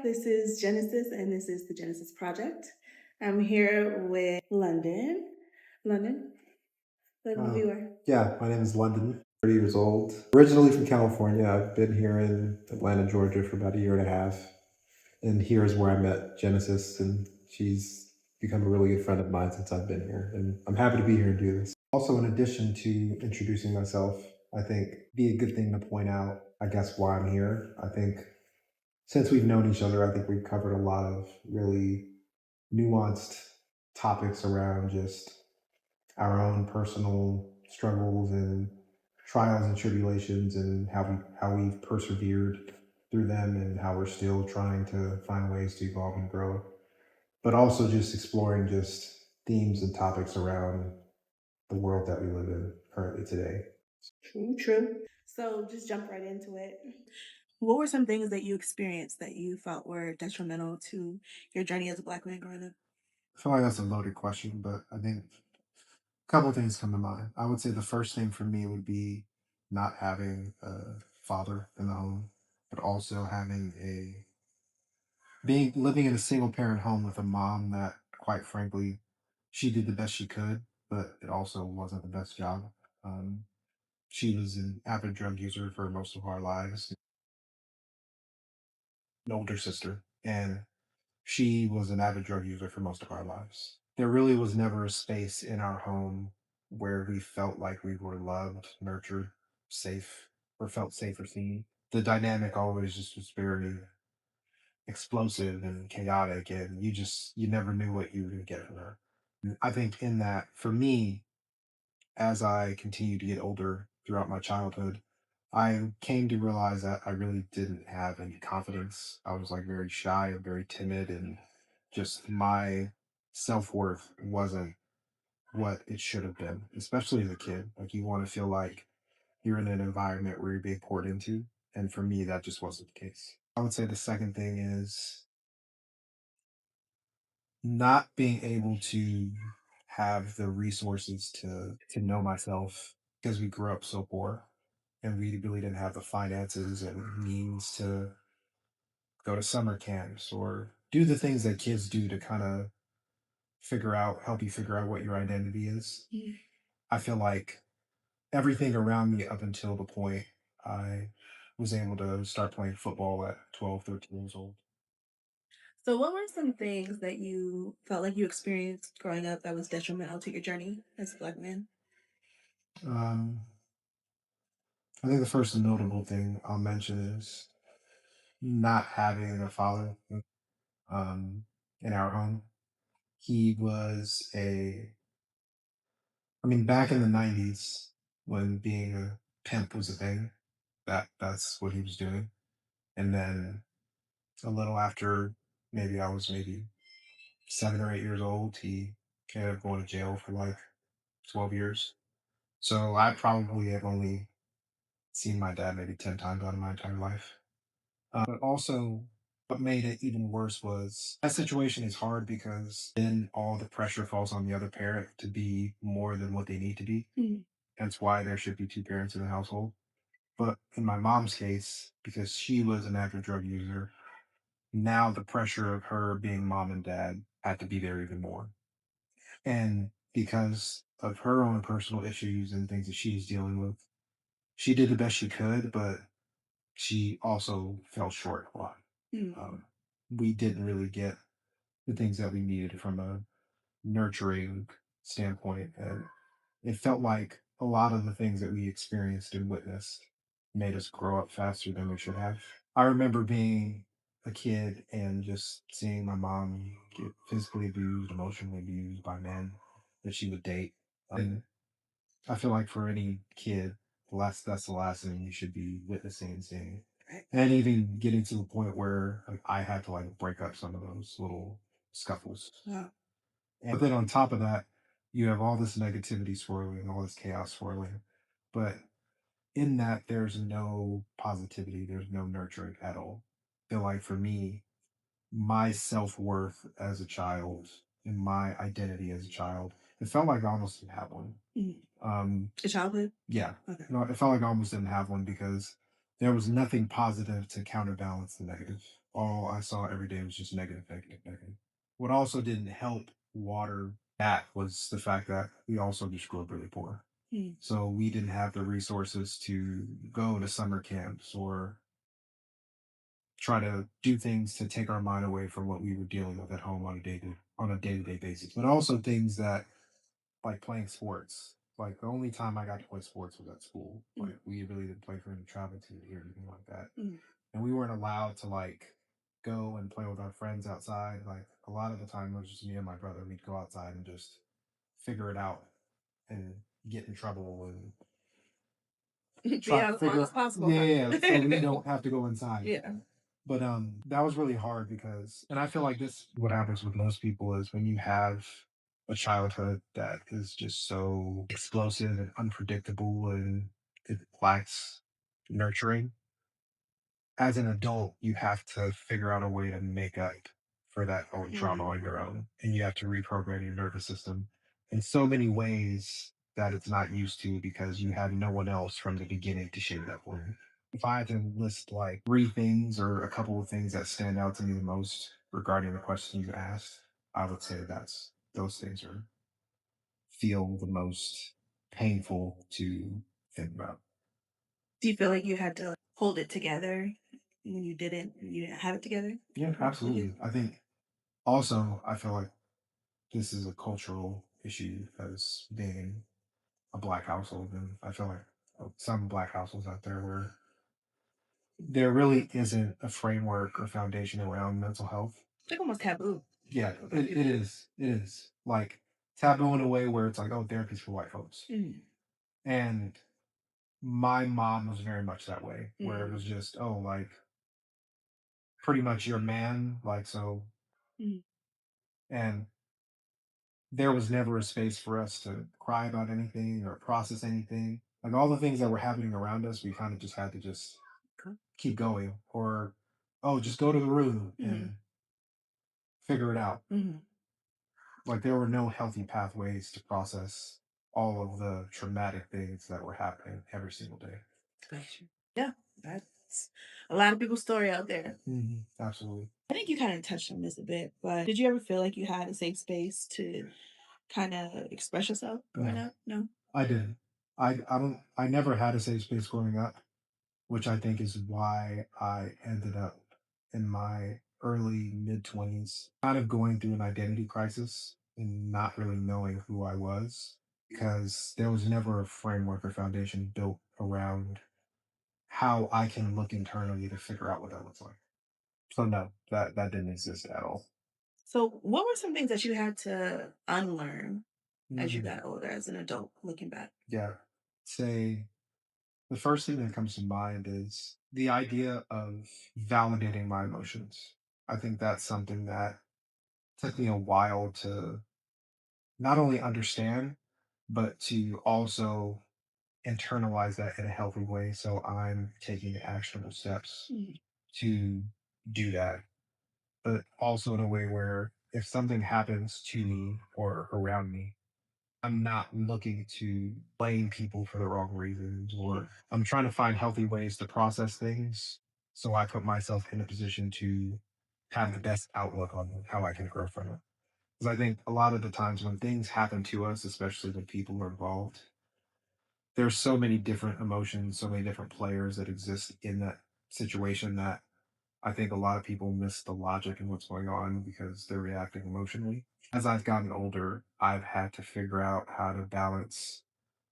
This is Genesis, and this is the Genesis Project. I'm here with London. London, let the viewer. Yeah, my name is London, 30 years old. Originally from California. I've been here in Atlanta, Georgia for about a year and a half. And here is where I met Genesis, and she's become a really good friend of mine since I've been here. And I'm happy to be here and do this. Also, in addition to introducing myself, I think be a good thing to point out, I guess, why I'm here. I think since we've known each other, I think we've covered a lot of really nuanced topics around just our own personal struggles and trials and tribulations and how we've persevered through them and how we're still trying to find ways to evolve and grow, but also just exploring just themes and topics around the world that we live in currently today. True, true. So just jump right into it. What were some things that you experienced that you felt were detrimental to your journey as a Black man growing up? I feel like that's a loaded question, but I think a couple of things come to mind. I would say the first thing for me would be not having a father in the home, but also having a being living in a single parent home with a mom that, quite frankly, she did the best she could, but it also wasn't the best job. Um, she was an avid drug user for most of our lives, an older sister, and she was an avid drug user for most of our lives. There really was never a space in our home where we felt like we were loved, nurtured, safe, or felt safe or seen. The dynamic always just was very explosive and chaotic, and you never knew what you were going to get from her. I think in that, for me, as I continued to get older throughout my childhood, I came to realize that I really didn't have any confidence. I was like very shy and very timid, and just my self worth wasn't what it should have been, especially as a kid. Like, you want to feel like you're in an environment where you're being poured into. And for me, that just wasn't the case. I would say the second thing is not being able to have the resources to know myself because we grew up so poor and we really didn't have the finances and means to go to summer camps or do the things that kids do to kind of help you figure out what your identity is. Mm. I feel like everything around me up until the point I was able to start playing football at 12, 13 years old. So, what were some things that you felt like you experienced growing up that was detrimental to your journey as a Black man? Um, I think the first notable thing I'll mention is not having a father um, in our home. He was I mean, back in the 90s when being a pimp was a thing, that's what he was doing. And then a little after, maybe I was maybe 7 or 8 years old, he ended up going to jail for like 12 years. So I probably have only seen my dad maybe 10 times out of my entire life. But also, what made it even worse was that situation is hard because then all the pressure falls on the other parent to be more than what they need to be. Mm. That's why there should be two parents in the household. But in my mom's case, because she was an active drug user, now the pressure of her being mom and dad had to be there even more. And because of her own personal issues and things that she's dealing with, she did the best she could, but she also fell short a lot. Mm. We didn't really get the things that we needed from a nurturing standpoint. And it felt like a lot of the things that we experienced and witnessed made us grow up faster than we should have. I remember being a kid and just seeing my mom get physically abused, emotionally abused by men that she would date. And I feel like for any kid, that's the last thing you should be witnessing and seeing. And even getting to the point where like, I had to like break up some of those little scuffles. Wow. But then on top of that, you have all this negativity swirling, all this chaos swirling. But in that, there's no positivity, there's no nurturing at all. I feel like for me, my self worth as a child and my identity as a child, it felt like I almost didn't have one. Mm. Um, Your childhood? yeah, Okay. no, it felt like I almost didn't have one because there was nothing positive to counterbalance the negative. All I saw every day was just negative, negative, negative. What also didn't help water that was the fact that we also just grew up really poor. Mm. So we didn't have the resources to go to summer camps or try to do things to take our mind away from what we were dealing with at home on a day-to-day basis. But also things that like playing sports. Like the only time I got to play sports was at school. Like we really didn't play for any travel team here or anything like that. Mm. And we weren't allowed to like go and play with our friends outside. Like a lot of the time it was just me and my brother. We'd go outside and just figure it out and get in trouble and Be try to as fun figure as possible, yeah, huh? yeah, yeah, so we don't have to go inside. Yeah. But that was really hard because and I feel like this what happens with most people is when you have a childhood that is just so explosive and unpredictable and it lacks nurturing. As an adult, you have to figure out a way to make up for that own trauma on your own. And you have to reprogram your nervous system in so many ways that it's not used to because you had no one else from the beginning to shape that for you. If I had to list like three things or a couple of things that stand out to me the most regarding the question you asked, I would say that's those things are feel the most painful to think about. Do you feel like you had to hold it together when you didn't have it together? Yeah, absolutely. I think also I feel like this is a cultural issue as being a black household, and I feel like some black households out there where there really isn't a framework or foundation around mental health. It's like almost taboo. Yeah, it is. It is like taboo in a way where it's like, oh, therapy's for white folks. Mm. And my mom was very much that way, where it Mm. was just, oh, like pretty much your man, like so, Mm. and there was never a space for us to cry about anything or process anything. Like all the things that were happening around us, we kind of just had to just keep going or, oh, just go to the room Mm. and figure it out. Mm. Like there were no healthy pathways to process all of the traumatic things that were happening every single day. Gotcha. Yeah, that's a lot of people's story out there. Absolutely. I think you kind of touched on this a bit, but did you ever feel like you had a safe space to kind of express yourself growing No, up? No. I didn't. I never had a safe space growing up, which I think is why I ended up in my early mid 20s, kind of going through an identity crisis and not really knowing who I was because there was never a framework or foundation built around how I can look internally to figure out what that looks like. So no, that didn't exist at all. So, what were some things that you had to unlearn as you Mhm. got older, as an adult, looking back? Yeah. Say the first thing that comes to mind is the idea of validating my emotions. I think that's something that took me a while to not only understand, but to also internalize that in a healthy way. So I'm taking actionable steps Mm. to do that, but also in a way where if something happens to me or around me, I'm not looking to blame people for the wrong reasons, or I'm trying to find healthy ways to process things. So I put myself in a position to have the best outlook on how I can grow from it. Because I think a lot of the times when things happen to us, especially when people are involved, there's so many different emotions, so many different players that exist in that situation that I think a lot of people miss the logic in what's going on because they're reacting emotionally. As I've gotten older, I've had to figure out how to balance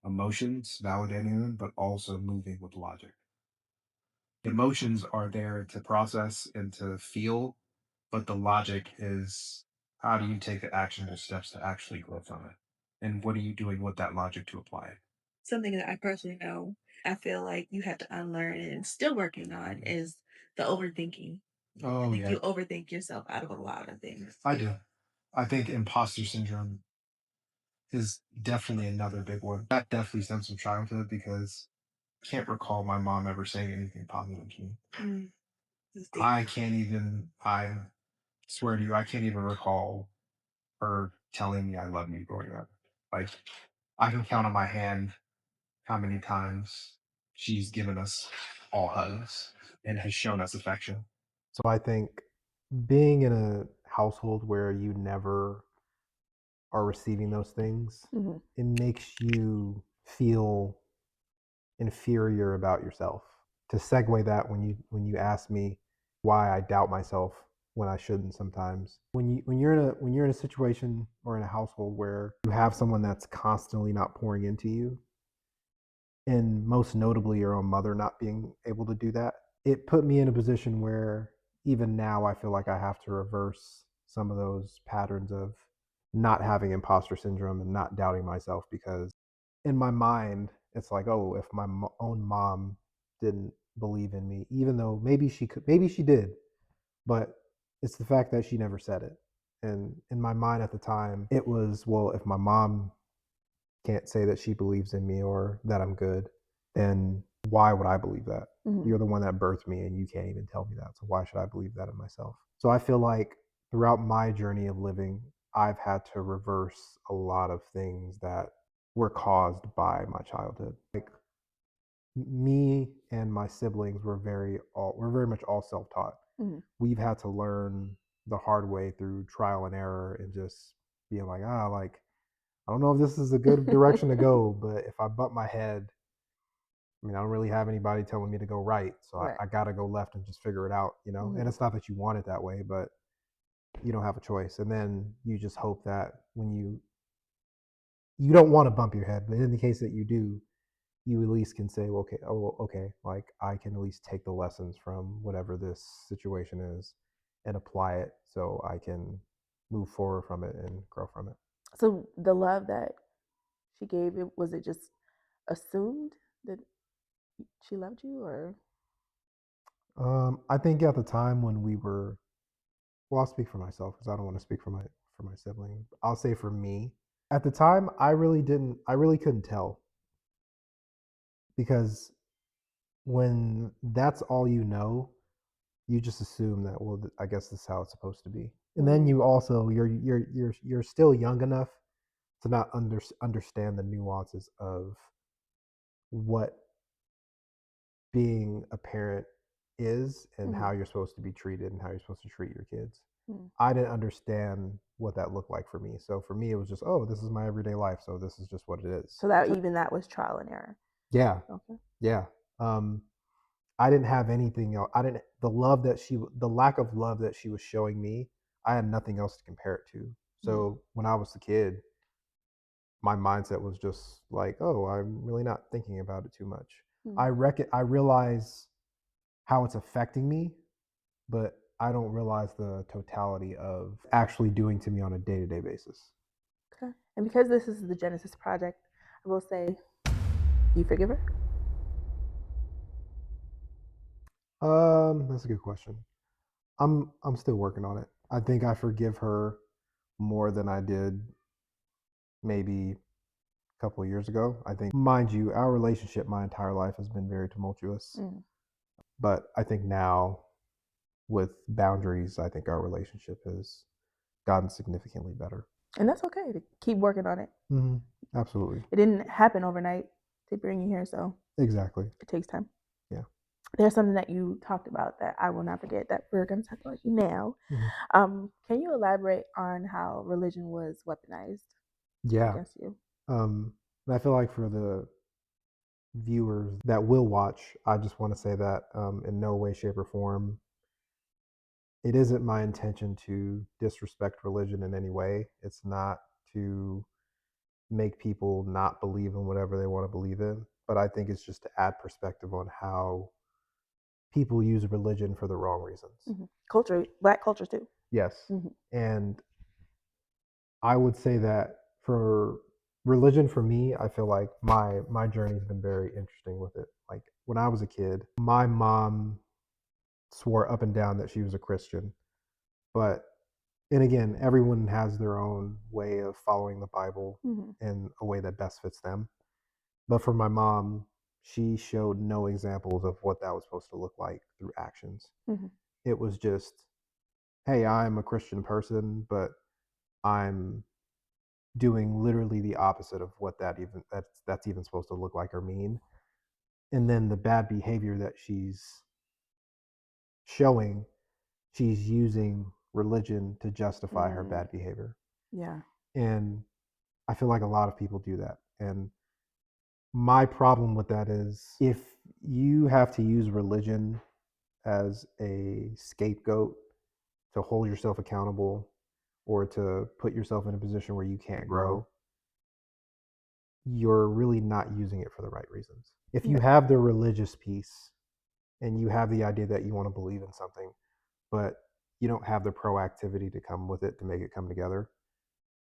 emotions, validating them, but also moving with logic. Emotions are there to process and to feel, but the logic is how do you take the actionable steps to actually grow from it? And what are you doing with that logic to apply it? Something that I personally know, I feel like you had to unlearn and still working on is the overthinking. I Oh, think yeah, you overthink yourself out of a lot of things. I do. I think imposter syndrome is definitely another big one. That definitely stems from childhood because I can't recall my mom ever saying anything positive to me. Mm, this deep. I can't even, I swear to you, I can't even recall her telling me I love you growing up. Like, I can count on my hand how many times she's given us all hugs and has shown us affection. So I think being in a household where you never are receiving those things, Mhm. it makes you feel inferior about yourself. To segue that, when you ask me why I doubt myself when I shouldn't sometimes, when you're in a situation or in a household where you have someone that's constantly not pouring into you, and most notably your own mother not being able to do that, it put me in a position where even now I feel like I have to reverse some of those patterns of not having imposter syndrome and not doubting myself, because in my mind it's like, oh, if my own mom didn't believe in me, even though maybe she did, but it's the fact that she never said it. And in my mind at the time it was, well, if my mom can't say that she believes in me or that I'm good, then why would I believe that? Mhm. You're the one that birthed me and you can't even tell me that. So why should I believe that in myself? So I feel like throughout my journey of living, I've had to reverse a lot of things that were caused by my childhood. Like me and my siblings we're very much all self-taught. Mhm. We've had to learn the hard way through trial and error and just being like, like I don't know if this is a good direction to go, but if I butt my head, I mean, I don't really have anybody telling me to go right. So I, Right. I got to go left and just figure it out, you know? And Mhm. it's not that you want it that way, but you don't have a choice. And then you just hope that when you don't want to bump your head, but in the case that you do, you at least can say, well, okay, oh, well, okay, like I can at least take the lessons from whatever this situation is and apply it so I can move forward from it and grow from it. So the love that she gave, it was it just assumed that she loved you, or I think at the time when we were, well, I'll speak for myself because I don't want to speak for my sibling. I'll say for me, at the time, I really couldn't tell, because when that's all you know, you just assume that, well, I guess this is how it's supposed to be. And then mm, you also you're still young enough to not understand the nuances of what being a parent is and mhm, how you're supposed to be treated and how you're supposed to treat your kids. mm. I didn't understand what that looked like for me. So for me, it was just, oh, this is my everyday life. So this is just what it is. So that even that was trial and error. Yeah, Okay. yeah. Um, I didn't have anything else. I didn't the lack of love that she was showing me. I had nothing else to compare it to. Mm, So when I was a kid, my mindset was just like, oh, I'm really not thinking about it too much. mm. I realize how it's affecting me, but I don't realize the totality of actually doing to me on a day to day basis. Okay. And because this is the Genesis project, I will say, you forgive her. That's a good question. I'm still working on it. I think I forgive her more than I did maybe a couple of years ago. I think, mind you, our relationship my entire life has been very tumultuous, Mm. but I think now with boundaries, I think our relationship has gotten significantly better. And that's okay to keep working on it. Hmm. Absolutely. It didn't happen overnight to bring you here, so Exactly. it takes time. Yeah. There's something that you talked about that I will not forget that we're going to talk about you now. Hmm. Can you elaborate on how religion was weaponized Yeah. against you? And I feel like for the viewers that will watch, I just want to say that in no way, shape, or form, it isn't my intention to disrespect religion in any way. It's not to make people not believe in whatever they want to believe in, but I think it's just to add perspective on how people use religion for the wrong reasons. Hmm. Culture, black culture too. Yes. Hmm. And I would say that for religion, for me, I feel like my journey's been very interesting with it. Like when I was a kid, my mom swore up and down that she was a Christian, but and again, everyone has their own way of following the Bible Hmm. in a way that best fits them. But for my mom, she showed no examples of what that was supposed to look like through actions. Hmm. It was just, hey, I'm a Christian person, but I'm doing literally the opposite of what that's even supposed to look like or mean. And then the bad behavior that she's showing, she's using religion to justify her Mm, bad behavior. yeah. And I feel like a lot of people do that. And my problem with that is if you have to use religion as a scapegoat to hold yourself accountable or to put yourself in a position where you can't grow, you're really not using it for the right reasons. If Yeah. you have the religious piece and you have the idea that you want to believe in something, but you don't have the proactivity to come with it to make it come together,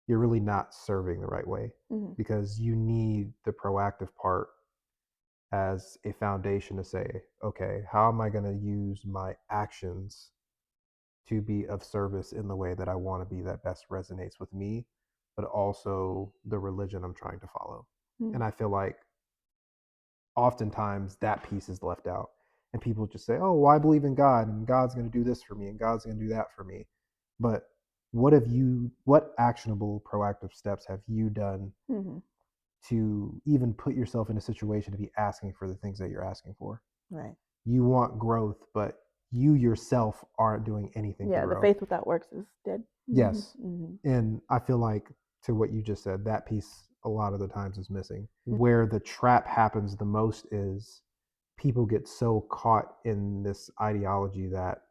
you're really not serving the right way Hmm. because you need the proactive part as a foundation to say, okay, how am I going to use my actions to be of service in the way that I want to be that best resonates with me, but also the religion I'm trying to follow. And Mm. I feel like oftentimes that piece is left out. And people just say, oh, well, I believe in God and God's going to do this for me and God's going to do that for me. But what actionable proactive steps have you done Hmm. to even put yourself in a situation to be asking for the things that you're asking for? Right. You want growth, but you yourself aren't doing anything to Yeah. The grow. faith without works is dead. Hmm. Yes. Hmm. And I feel like to what you just said, that piece a lot of the times is missing. Where the trap happens the most is people get so caught in this ideology that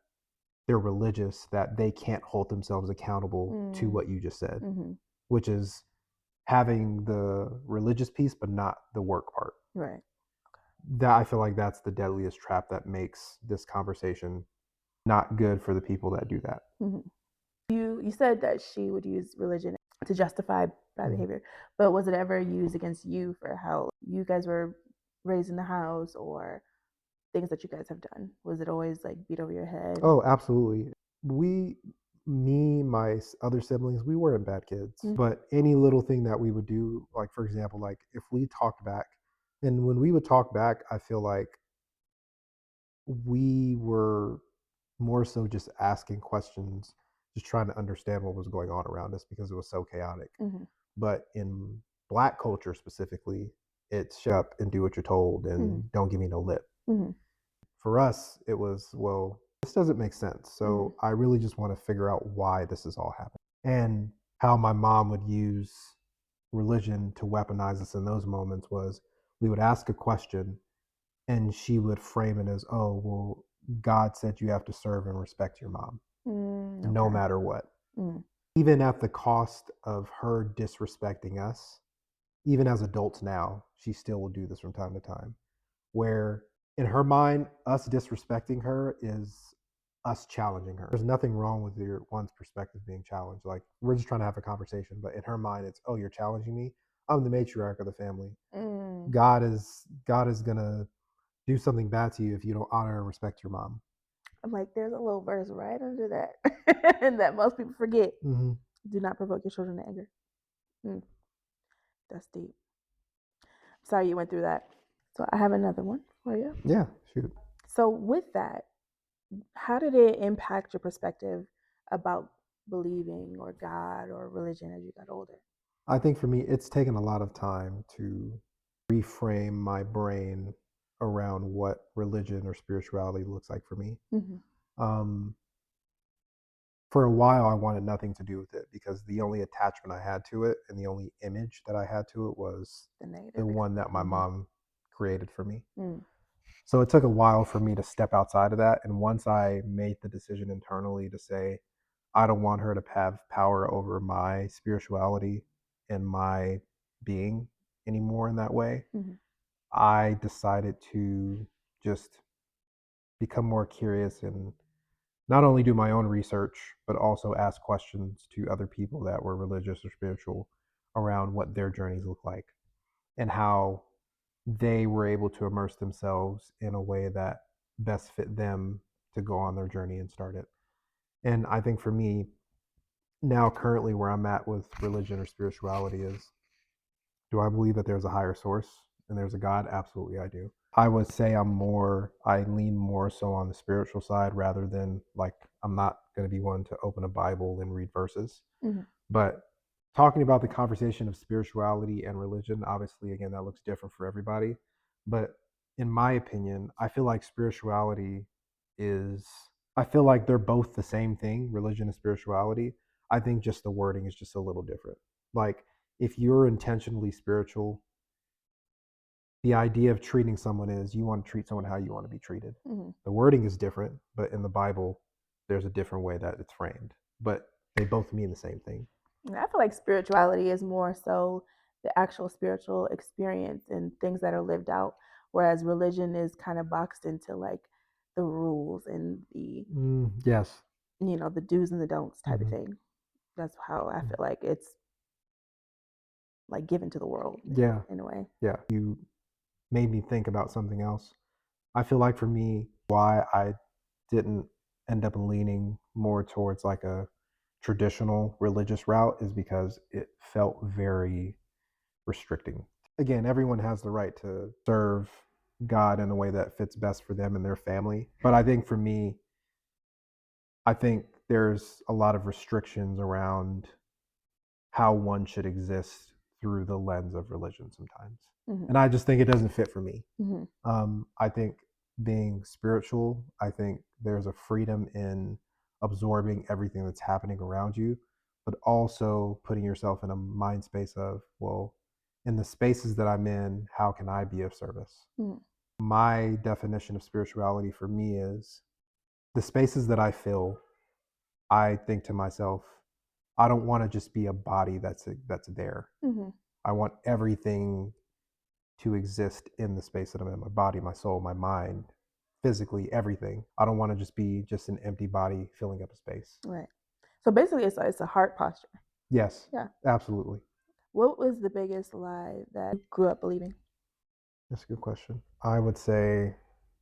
they're religious that they can't hold themselves accountable to Mm. what you just said, Hmm. which is having the religious piece but not the work part. Right. That I feel like that's the deadliest trap that makes this conversation not good for the people that do that. Hmm. You said that she would use religion to justify bad Mhm. behavior, but was it ever used against you for how you guys were raised in the house or things that you guys have done? Was it always like beat over your head? Oh, absolutely. We, me, my other siblings, we weren't bad kids. Mm. But any little thing that we would do, like for example, like if we talked back, and when we would talk back, I feel like we were more so just asking questions, just trying to understand what was going on around us because it was so chaotic. Hmm. But in Black culture specifically, it's shut up and do what you're told Hmm. and don't give me no lip. Hmm. For us, it was, well, this doesn't make sense. Hmm. So I really just want to figure out why this is all happening and how my mom would use religion to weaponize us in those moments was we would ask a question and she would frame it as, oh, well, God said you have to serve and respect your mom Mm, no okay. matter what. Mm. Even at the cost of her disrespecting us, even as adults now, she still will do this from time to time. Where in her mind, us disrespecting her is us challenging her. There's nothing wrong with your one's perspective being challenged. Like we're just trying to have a conversation, but in her mind, it's, oh, you're challenging me. I'm the matriarch of the family. Mm. God is gonna do something bad to you if you don't honor and respect your mom. I'm like, there's a little verse right under that, and that most people forget. Mm-hmm. Do not provoke your children to anger. Mm, that's deep. Sorry you went through that. So I have another one for you. Yeah, shoot. So with that, how did it impact your perspective about believing or God or religion as you got older? I think for me, it's taken a lot of time to reframe my brain around what religion or spirituality looks like for me. Hmm. Um, for a while, I wanted nothing to do with it because the only attachment I had to it and the only image that I had to it was The the negative. one that my Mm-hmm. mom created for me. Mm. So it took a while for me to step outside of that. And once I made the decision internally to say, I don't want her to have power over my spirituality and my being anymore in that way, Mm-hmm. I decided to just become more curious and not only do my own research, but also ask questions to other people that were religious or spiritual around what their journeys look like and how they were able to immerse themselves in a way that best fit them to go on their journey and start it. And I think for me, now currently where I'm at with religion or spirituality is, do I believe that there's a higher source and there's a God? Absolutely, I do. I would say I lean more so on the spiritual side rather than like, I'm not going to be one to open a Bible and read verses. Mm-hmm. But talking about the conversation of spirituality and religion, obviously, again, that looks different for everybody. But in my opinion, I feel like spirituality is I feel like they're both the same thing, religion and spirituality. I think just the wording is just a little different. Like if you're intentionally spiritual, the idea of treating someone is you want to treat someone how you want to be treated. Hmm. The wording is different, but in the Bible, there's a different way that it's framed. But they both mean the same thing. I feel like spirituality is more so the actual spiritual experience and things that are lived out, whereas religion is kind of boxed into like the rules and the Yes. the do's and the don'ts type of Hmm. thing. That's how I feel like it's like given to the world Yeah. in a way. Yeah. You made me think about something else. I feel like for me, why I didn't end up leaning more towards like a traditional religious route is because it felt very restricting. Again, everyone has the right to serve God in a way that fits best for them and their family. But I think for me, I think there's a lot of restrictions around how one should exist through the lens of religion sometimes. Hmm. And I just think it doesn't fit for me. Hmm. I think being spiritual, I think there's a freedom in absorbing everything that's happening around you, but also putting yourself in a mind space of, well, in the spaces that I'm in, how can I be of service? Hmm. My definition of spirituality for me is the spaces that I fill, I think to myself, I don't want to just be a body that's there. Hmm. I want everything to exist in the space that I'm in, my body, my soul, my mind, physically, everything. I don't want to just be just an empty body filling up a space. Right. So basically, it's a heart posture. Yes, Yeah. absolutely. What was the biggest lie that you grew up believing? That's a good question. I would say,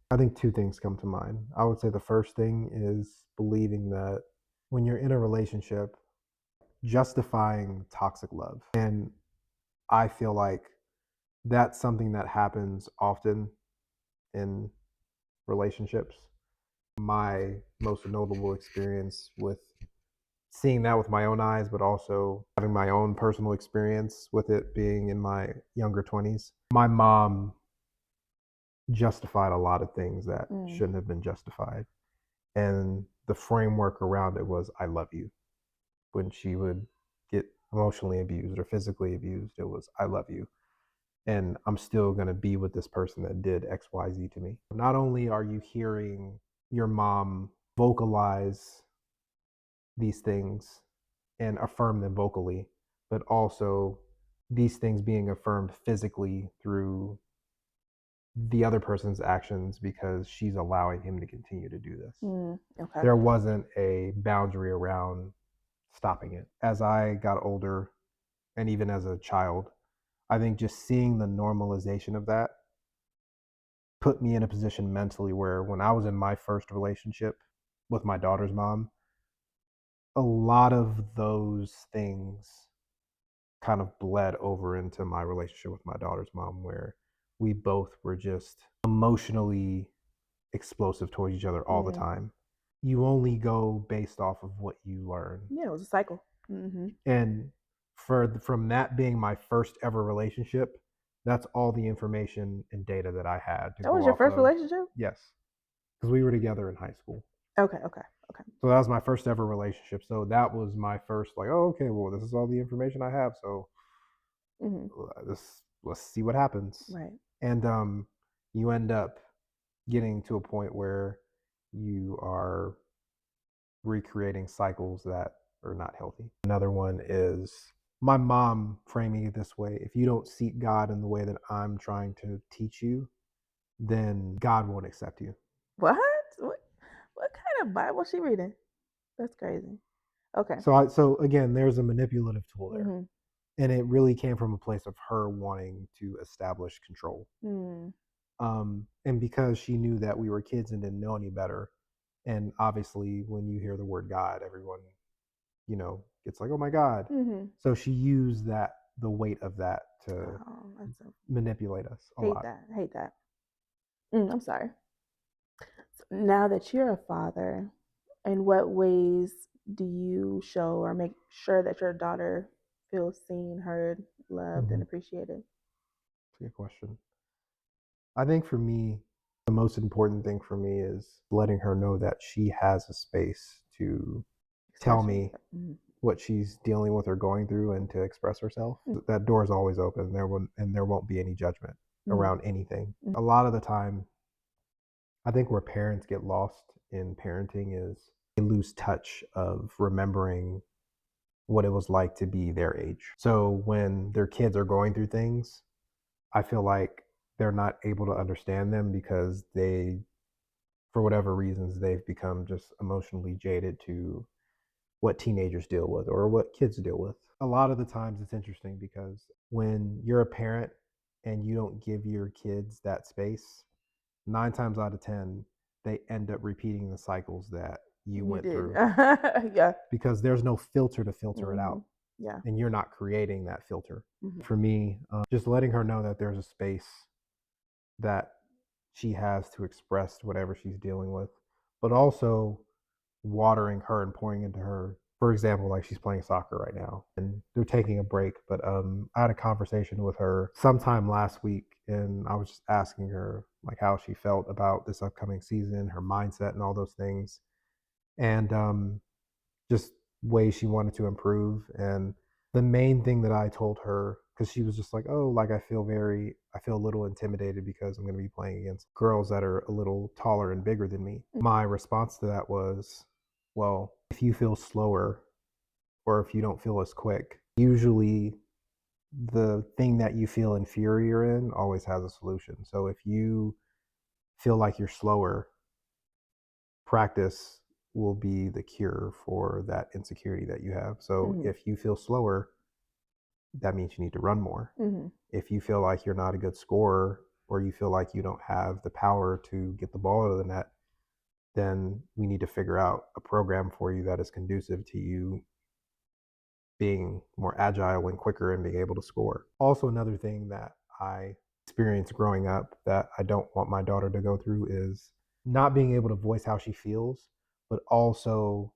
I think two things come to mind. I would say the first thing is believing that when you're in a relationship, justifying toxic love. And I feel like that's something that happens often in relationships. My most notable experience with seeing that with my own eyes, but also having my own personal experience with it being in my younger 20s. My mom justified a lot of things that Mm. shouldn't have been justified. And the framework around it was, I love you. When she would get emotionally abused or physically abused, it was, I love you. And I'm still going to be with this person that did XYZ to me. Not only are you hearing your mom vocalize these things and affirm them vocally, but also these things being affirmed physically through the other person's actions because she's allowing him to continue to do this. Okay. There wasn't a boundary around stopping it. As I got older, and even as a child, I think just seeing the normalization of that put me in a position mentally where when I was in my first relationship with my daughter's mom, a lot of those things kind of bled over into my relationship with my daughter's mom, where we both were just emotionally explosive towards each other all the Mm. time. You only go based off of what you learn. Yeah, it was a cycle. Hmm. And from that being my first ever relationship, that's all the information and data that I had to That was go your off first of. relationship? Yes, because we were together in high school. Okay, okay, okay. So that was my first ever relationship. So that was my first, like, oh, okay, well, this is all the information I have. So Hmm. let's see what happens. Right. And you end up getting to a point where you are recreating cycles that are not healthy. Another one is my mom framing it this way: if you don't seek God in the way that I'm trying to teach you, then God won't accept you. What? What kind of Bible she reading? That's crazy. Okay. So again, there's a manipulative tool there. Hmm. And it really came from a place of her wanting to establish control. Mm. And because she knew that we were kids and didn't know any better, and obviously when you hear the word God, everyone, gets like, oh my God. Hmm. So she used the weight of that to Oh, that's a manipulate us a hate lot. that. Hate that. I'm sorry. So now that you're a father, in what ways do you show or make sure that your daughter feels seen, heard, loved, and Mm-hmm. appreciated? That's a good question. I think for me, The most important thing for me is letting her know that she has a space to tell Express me yourself. Mm-hmm. what she's dealing with or going through and to express herself. That door is always open. There won't be any judgment Mm-hmm. around anything. A lot of the time, I think where parents get lost in parenting is they lose touch of remembering what it was like to be their age. So when their kids are going through things, I feel like they're not able to understand them because for whatever reasons, they've become just emotionally jaded to what teenagers deal with or what kids deal with. A lot of the times it's interesting because when you're a parent and you don't give your kids that space, 9 times out of 10, they end up repeating the cycles that you You went did. through Yeah. because there's no filter to filter it Mm-hmm. out Yeah. and you're not creating that filter. Mm-hmm. For me, just letting her know that there's a space that she has to express whatever she's dealing with, but also watering her and pouring into her. For example, like she's playing soccer right now and they're taking a break. But I had a conversation with her sometime last week and I was just asking her like how she felt about this upcoming season, her mindset and all those things. And just ways she wanted to improve. And the main thing that I told her, because she was just like, oh, like I feel a little intimidated because I'm going to be playing against girls that are a little taller and bigger than me. My response to that was, well, if you feel slower or if you don't feel as quick, usually the thing that you feel inferior in always has a solution. So if you feel like you're slower, practice will be the cure for that insecurity that you have. So Mm-hmm. if you feel slower, that means you need to run more. Mm-hmm. If you feel like you're not a good scorer or you feel like you don't have the power to get the ball out of the net, then we need to figure out a program for you that is conducive to you being more agile and quicker and being able to score. Also, another thing that I experienced growing up that I don't want my daughter to go through is not being able to voice how she feels, but also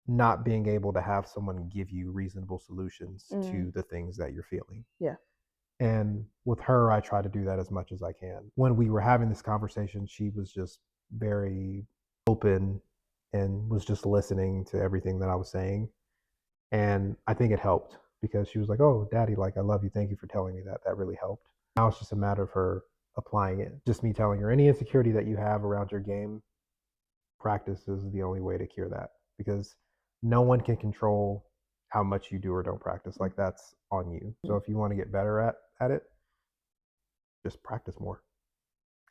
not being able to have someone give you reasonable solutions Mm-hmm. to the things that you're feeling. Yeah. And with her, I try to do that as much as I can. When we were having this conversation, she was just very open and was just listening to everything that I was saying. And I think it helped because she was like, oh, daddy, like, I love you. Thank you for telling me that. That really helped. Now it's just a matter of her applying it. Just me telling her any insecurity that you have around your game, practice is the only way to cure that because no one can control how much you do or don't practice. Like that's on you. So if you want to get better at it, just practice more.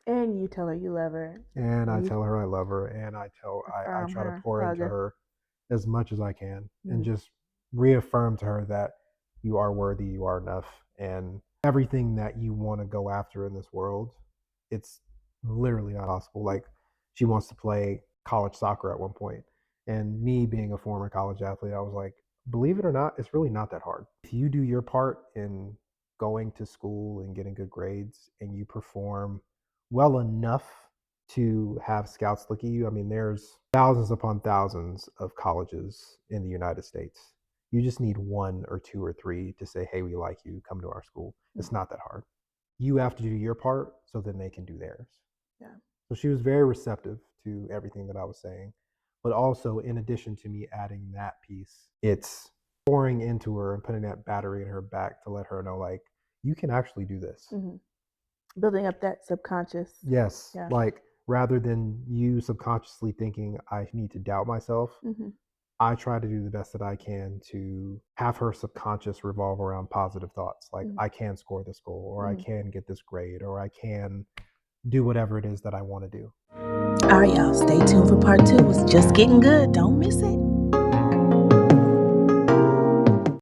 And you tell her you love her, And I and you tell her I love her, and I affirm try to her, pour hug into her. her as much as I can, and Mm-hmm. just reaffirm to her that you are worthy, you are enough, and everything that you want to go after in this world, it's literally not possible. Like she wants to play college soccer at one point, and me being a former college athlete, I was like, believe it or not, it's really not that hard. If you do your part in going to school and getting good grades, and you perform well enough to have scouts look at you. I mean, there's thousands upon thousands of colleges in the United States. You just need one or two or three to say, hey, we like you, come to our school. It's not that hard. You have to do your part so then they can do theirs. Yeah. So she was very receptive to everything that I was saying. But also, in addition to me adding that piece, it's pouring into her and putting that battery in her back to let her know, like, you can actually do this. Mm-hmm. Building up that subconscious. Yes, Yeah. like rather than you subconsciously thinking I need to doubt myself, Mm-hmm. I try to do the best that I can to have her subconscious revolve around positive thoughts. Like Mm-hmm. I can score this goal, or I Mm-hmm. can get this grade, or I can do whatever it is that I want to do. All right, y'all, stay tuned for part two. It's just getting good. Don't miss it.